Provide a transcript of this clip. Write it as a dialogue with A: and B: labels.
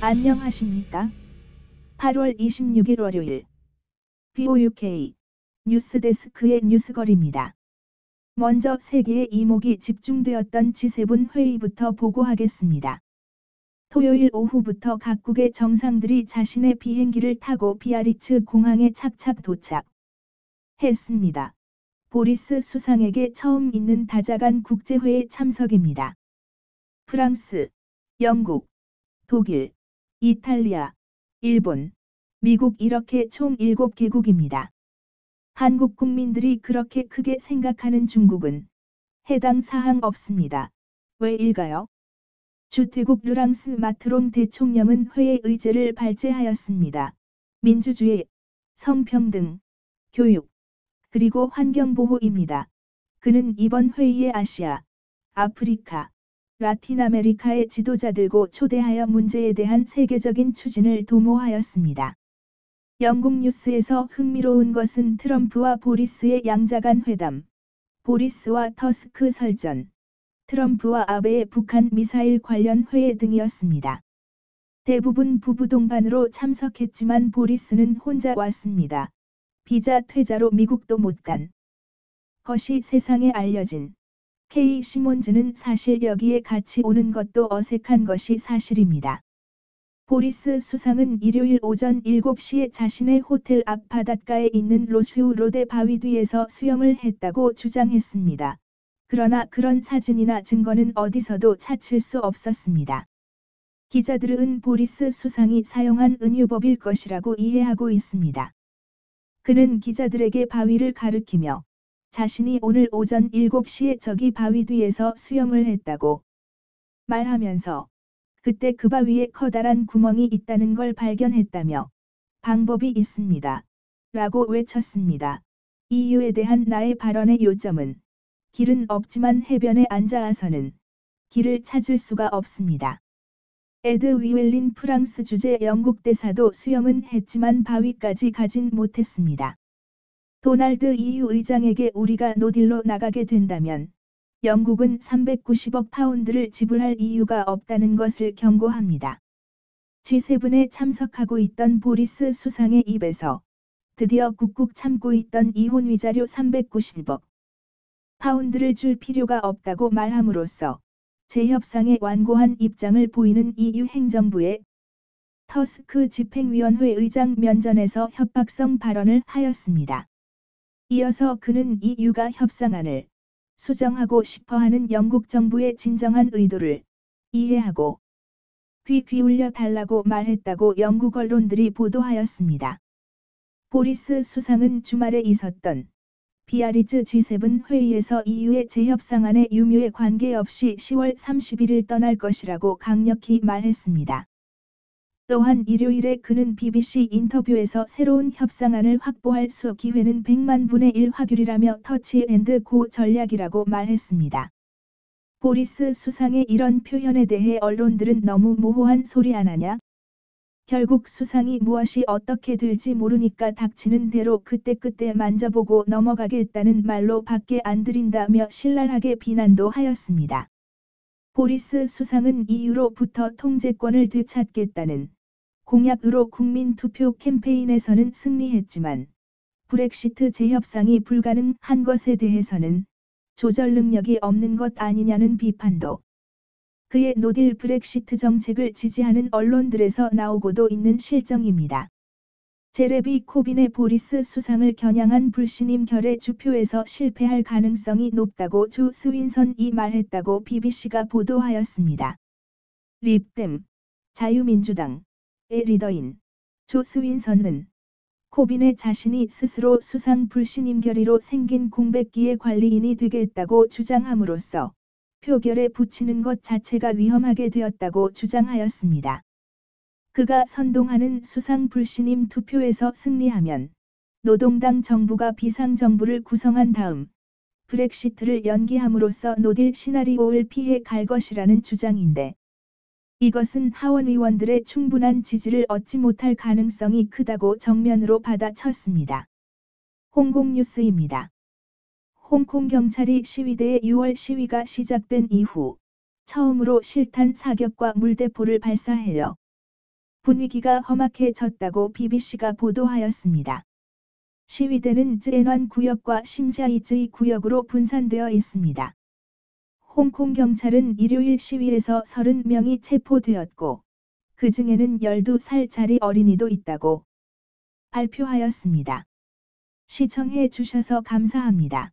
A: 안녕하십니까? 8월 26일 월요일 BOUK 뉴스데스크의 뉴스거리입니다. 먼저 세계의 이목이 집중되었던 G7 회의부터 보고하겠습니다. 토요일 오후부터 각국의 정상들이 자신의 비행기를 타고 비아리츠 공항에 착착 도착했습니다. 보리스 수상에게 처음 있는 다자간 국제회의 참석입니다. 프랑스, 영국, 독일, 이탈리아, 일본, 미국 이렇게 총 7개국입니다. 한국 국민들이 그렇게 크게 생각하는 중국은 해당 사항 없습니다. 왜일까요? 주퇴국 르랑스 마트롱 대통령은 회의 의제를 발제하였습니다. 민주주의, 성평등, 교육, 그리고 환경보호입니다. 그는 이번 회의에 아시아, 아프리카, 라틴 아메리카의 지도자들고 초대하여 문제에 대한 세계적인 추진을 도모하였습니다. 영국 뉴스에서 흥미로운 것은 트럼프와 보리스의 양자간 회담, 보리스와 터스크 설전, 트럼프와 아베의 북한 미사일 관련 회의 등이었습니다. 대부분 부부 동반으로 참석했지만 보리스는 혼자 왔습니다. 비자 퇴자로 미국도 못 간 것이 세상에 알려진 K 시몬즈는 사실 여기에 같이 오는 것도 어색한 것이 사실입니다. 보리스 수상은 일요일 오전 7시에 자신의 호텔 앞 바닷가에 있는 로슈 로데 바위 뒤에서 수영을 했다고 주장했습니다. 그러나 그런 사진이나 증거는 어디서도 찾을 수 없었습니다. 기자들은 보리스 수상이 사용한 은유법일 것이라고 이해하고 있습니다. 그는 기자들에게 바위를 가리키며 자신이 오늘 오전 7시에 저기 바위 뒤에서 수영을 했다고 말하면서 그때 그 바위에 커다란 구멍이 있다는 걸 발견했다며 방법이 있습니다. 라고 외쳤습니다. 이유에 대한 나의 발언의 요점은 길은 없지만 해변에 앉아서는 길을 찾을 수가 없습니다. 에드 위웰린 프랑스 주재 영국 대사도 수영은 했지만 바위까지 가진 못했습니다. 도널드 EU 의장에게 우리가 노딜로 나가게 된다면 영국은 390억 파운드를 지불할 이유가 없다는 것을 경고합니다. G7에 참석하고 있던 보리스 수상의 입에서 드디어 꾹꾹 참고 있던 이혼 위자료 390억 파운드를 줄 필요가 없다고 말함으로써 재협상에 완고한 입장을 보이는 EU 행정부의 터스크 집행위원회 의장 면전에서 협박성 발언을 하였습니다. 이어서 그는 EU가 협상안을 수정하고 싶어하는 영국 정부의 진정한 의도를 이해하고 귀 기울여 달라고 말했다고 영국 언론들이 보도하였습니다. 보리스 수상은 주말에 있었던 비아리츠 G7 회의에서 EU의 재협상안의 유무에 관계없이 10월 31일 떠날 것이라고 강력히 말했습니다. 또한 일요일에 그는 BBC 인터뷰에서 새로운 협상안을 확보할 수 기회는 100만 분의 1 확률이라며 터치 앤드 고 전략이라고 말했습니다. 보리스 수상의 이런 표현에 대해 언론들은 너무 모호한 소리 안 하냐? 결국 수상이 무엇이 어떻게 될지 모르니까 닥치는 대로 그때그때 만져보고 넘어가겠다는 말로 밖에 안 들인다며 신랄하게 비난도 하였습니다. 보리스 수상은 EU로부터 통제권을 되찾겠다는 공약으로 국민투표 캠페인에서는 승리했지만 브렉시트 재협상이 불가능한 것에 대해서는 조절 능력이 없는 것 아니냐는 비판도 그의 노딜 브렉시트 정책을 지지하는 언론들에서 나오고도 있는 실정입니다. 제레비 코빈의 보리스 수상을 겨냥한 불신임 결의 주표에서 실패할 가능성이 높다고 조 스윈선이 말했다고 BBC가 보도하였습니다. 립댐, 자유민주당의 리더인 조 스윈선은 코빈의 자신이 스스로 수상 불신임 결의로 생긴 공백기의 관리인이 되겠다고 주장함으로써 표결에 붙이는 것 자체가 위험하게 되었다고 주장하였습니다. 그가 선동하는 수상 불신임 투표에서 승리하면 노동당 정부가 비상정부를 구성한 다음 브렉시트를 연기함으로써 노딜 시나리오를 피해 갈 것이라는 주장인데 이것은 하원 의원들의 충분한 지지를 얻지 못할 가능성이 크다고 정면으로 받아쳤습니다. 홍콩 뉴스입니다. 홍콩 경찰이 시위대의 6월 시위가 시작된 이후 처음으로 실탄 사격과 물대포를 발사해요. 분위기가 험악해졌다고 BBC가 보도하였습니다. 시위대는 쯔엔완 구역과 심샤이쯔이 구역으로 분산되어 있습니다. 홍콩 경찰은 일요일 시위에서 30명이 체포되었고 그 중에는 12살짜리 어린이도 있다고 발표하였습니다. 시청해 주셔서 감사합니다.